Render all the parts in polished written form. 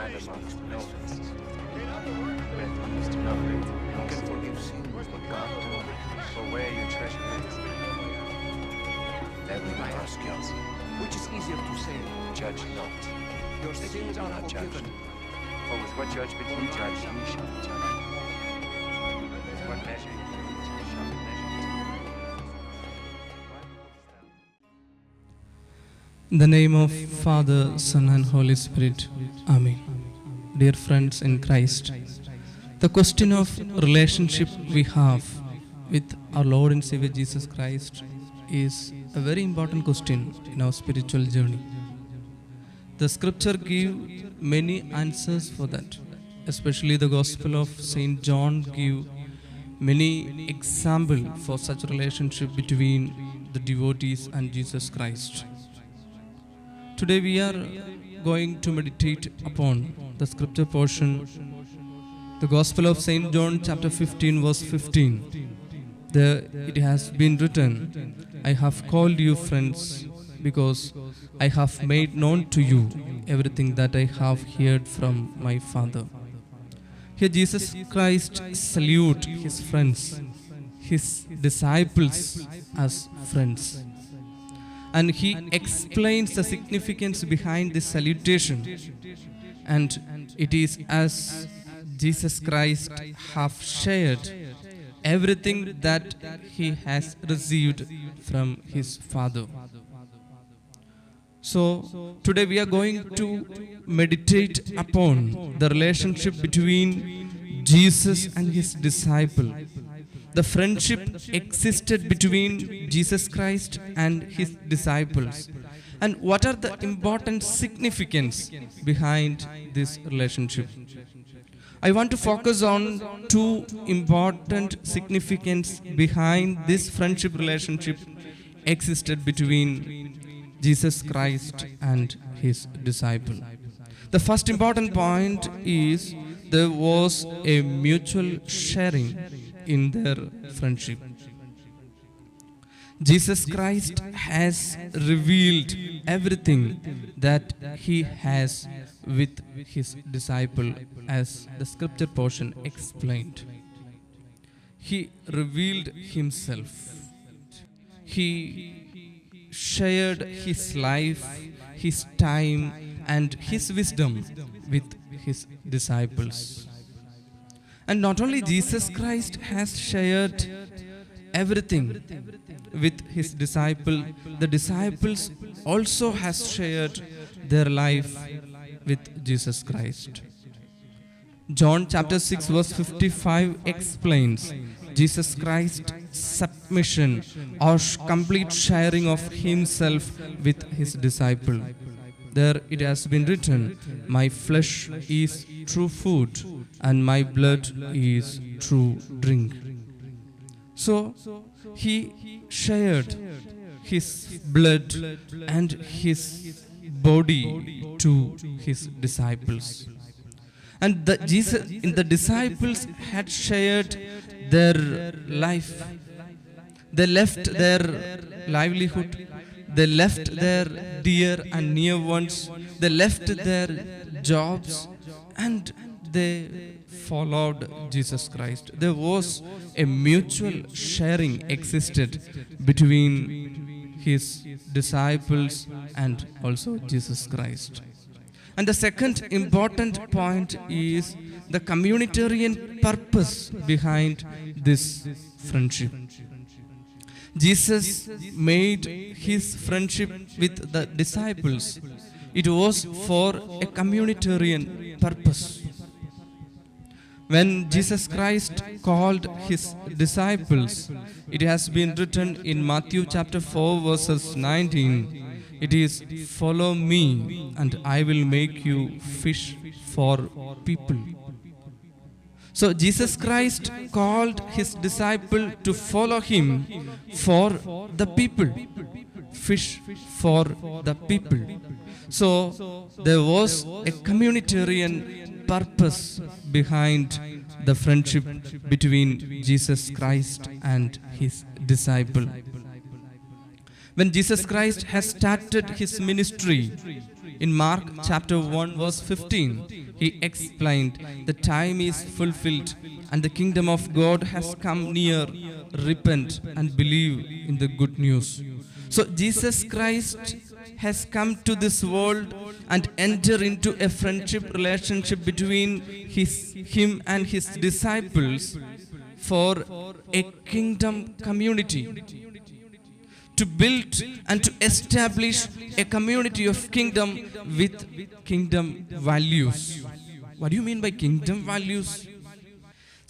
Father marks no offenses. Let peace to love. Who can forgive sin but God alone? For where your treasure is, there will my heart guilty. Which is easier to say, judge not. Your sins are not judged. For with what judgment you judge, you shall be judged. With what measure you use, you shall be measured. In the name of Father, Son and Holy Spirit. Amen. Dear friends in Christ, the question of relationship we have with our Lord and Savior Jesus Christ is a very important question in our spiritual journey. The scripture give many answers for that. Especially the Gospel of Saint John give many examples for such relationship between the devotees and Jesus Christ. Today we are going to meditate upon the scripture portion, the Gospel of Saint John chapter 15 verse 15. There it has been written, I have called you friends because I have made known to you everything that I have heard from my Father. Here Jesus Christ salute his friends, his disciples as friends. And he explains the significance behind this salutation. And it is as Jesus Christ have shared everything that he has received from his Father. So today we are going to meditate upon the relationship between Jesus and his disciple. The friendship existed between Jesus Christ and his disciples. And what are the important significance behind this relationship? I want to focus on two important significance behind this friendship relationship existed between Jesus Christ and his disciple. The first important point is there was a mutual sharing in their friendship. Jesus Christ has revealed everything that he has with his disciple, as the scripture portion explained. He revealed himself. He shared his life, his time, and his wisdom with his disciples. And not only Jesus Christ has shared everything with his disciple, the disciples also has shared their life with Jesus Christ. John chapter 6 verse 55 explains Jesus Christ's submission or complete sharing of himself with his disciple. There it has been written, my flesh is true food and my blood is true drink. So he shared his blood and his body to his disciples. And the disciples had shared their life. They left their livelihood. They left their dear and near ones. They left their jobs and they followed Jesus Christ. There was a mutual sharing existed between his disciples and also Jesus Christ. And the second important point is the communitarian purpose behind this friendship. Jesus made his friendship with the disciples. It was for a communitarian purpose. When Jesus Christ called his disciples, it has been written in Matthew chapter 4 verses 19, it is, follow me and I will make you fish for people. So Jesus Christ called his disciple to follow him for the people, fish for the people. So there was a communitarian purpose behind the friendship between Jesus Christ and his disciple. When Jesus Christ has started his ministry, In Mark chapter 1 verse 15, he explained, the time is fulfilled and the kingdom of God has come near. Repent and believe in the good news. So Jesus Christ has come to this world and enter into a friendship relationship between him and his disciples for a kingdom community. To build and to establish a community of kingdom with kingdom values. What do you mean by kingdom values?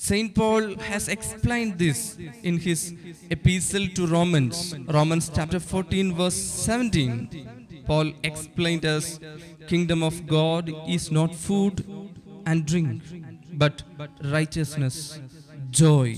Saint Paul has explained this in his epistle to Romans, Romans chapter 14 verse 17. Paul explained us, kingdom of God is not food and drink, but righteousness, joy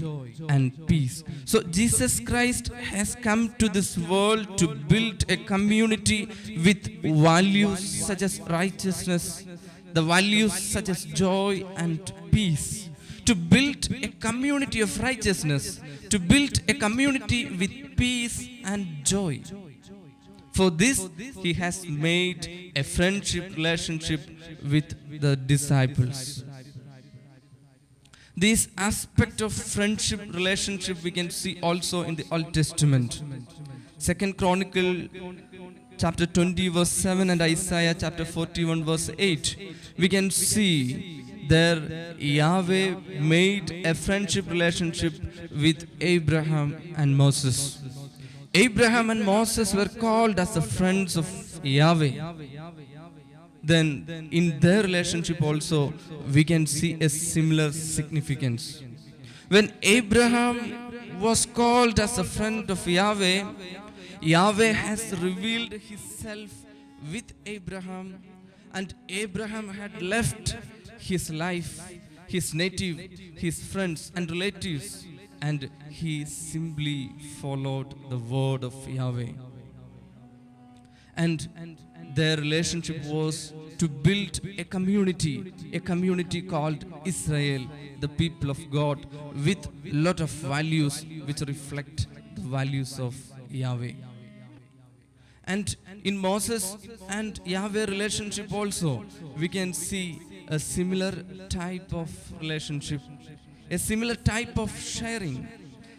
and peace. So Jesus Christ has come to this world to build a community with values such as righteousness, the values such as joy and peace. To build a community of righteousness, to build a community with peace and joy. For this, he has made a friendship relationship with the disciples. This aspect of friendship relationship we can see also in the Old Testament. 2 Chronicle chapter 20 verse 7 and Isaiah chapter 41 verse 8. We can see there Yahweh made a friendship relationship with Abraham and Moses. Abraham and Moses were called as the friends of Yahweh. Then in their relationship also we can see a similar significance. When Abraham was called as a friend of Yahweh, Yahweh has revealed himself with Abraham, and Abraham had left his life, his native, his friends and relatives, and he simply followed the word of Yahweh. And their relationship was to build a community called Israel, the people of God, with a lot of values which reflect the values of Yahweh. And in Moses and Yahweh relationship also, we can see a similar type of relationship, a similar type of sharing.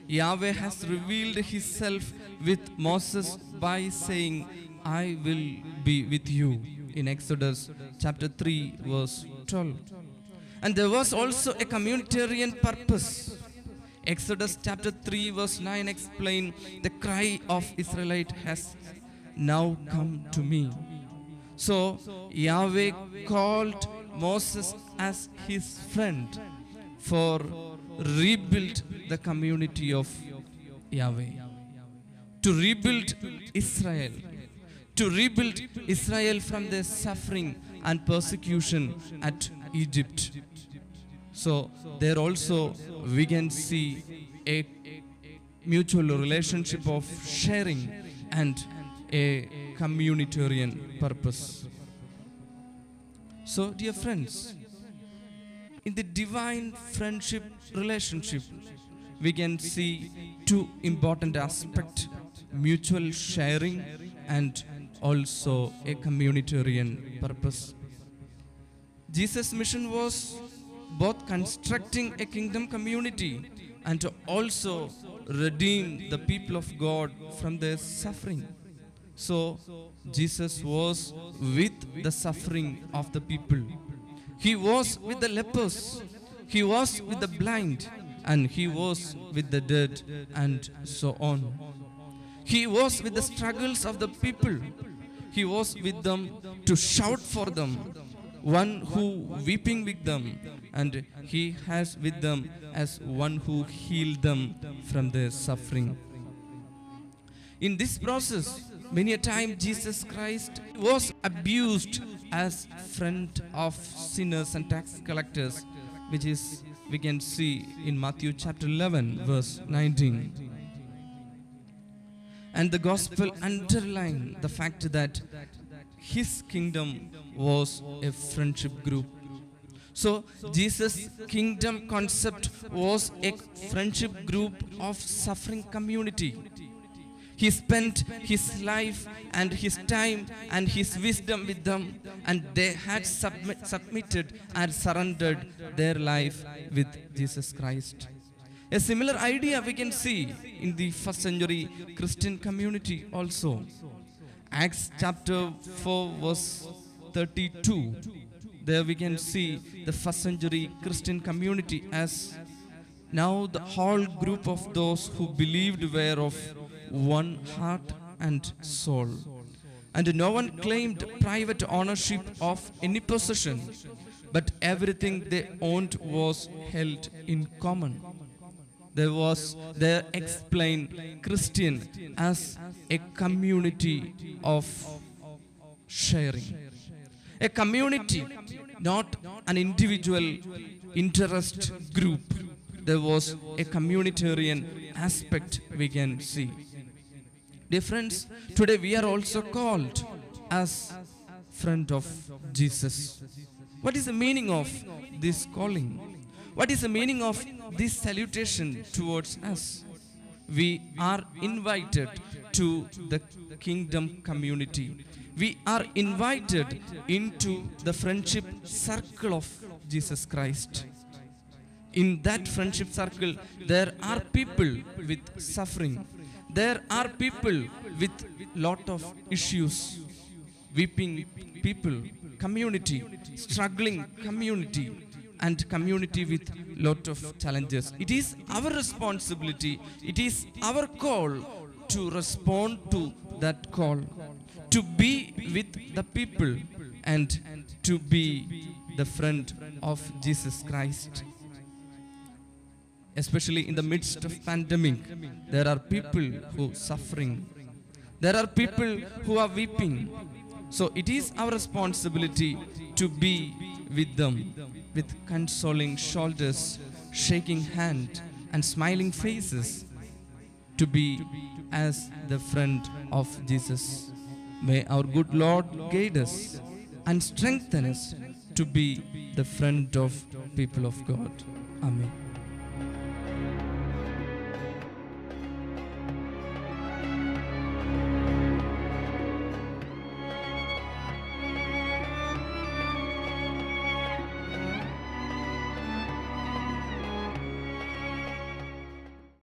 Yahweh has revealed himself with Moses by saying, I will be with you, in Exodus chapter 3 verse 12. And there was also a communitarian purpose. Exodus chapter 3 verse 9 explains, the cry of Israelite has now come to me. So Yahweh called Moses as his friend for rebuild the community of Yahweh, to rebuild Israel, from their suffering and persecution at Egypt. So there also we can see a mutual relationship of sharing and a communitarian purpose. So dear friends, in the divine friendship relationship, we can see two important aspects: mutual sharing and also a communitarian purpose. Jesus' mission was both constructing a kingdom community and to also redeem the people of God from their suffering. So Jesus was with the suffering of the people. He was with the lepers, he was with the blind, and he was with the dead, and so on. He was with the struggles of the people. He was with them to shout for them, one who weeping with them, and he has with them as one who healed them from their suffering. In this process, many a time Jesus Christ was abused as friend of sinners and tax collectors, which is we can see in Matthew chapter 11 verse 19. And the gospel underline the fact that his kingdom was a friendship group. So Jesus' kingdom concept was a friendship group of suffering community. He spent his life and his time and his wisdom with them, and they had submitted and surrendered their life with Jesus Christ. A similar idea we can see in the first century Christian community also. Acts chapter 4 verse 32. There we can see the first century Christian community as now the whole group of those who believed were of one heart and soul. And no one claimed private ownership of any possession, but everything they owned was held in common. There explained Christian as a community of sharing. A community, not an individual interest group. There was a communitarian aspect we can see. Dear friends, today we are also called as friend of Jesus. What is the meaning of this calling? What is the meaning of this salutation towards us? We are invited to the kingdom community. We are invited into the friendship circle of Jesus Christ. In that friendship circle, there are people with suffering. There are people with lot of issues. Weeping people, community, struggling community, and community with lot of challenges. It is our responsibility, it is our call to respond to that call, to be with the people and to be the friend of Jesus Christ. Especially in the midst of pandemic, there are people who are suffering. There are people who are weeping. So it is our responsibility to be with them, with consoling shoulders, shaking hand and smiling faces, to be as the friend of Jesus. May our good Lord guide us and strengthen us to be the friend of people of God. Amen.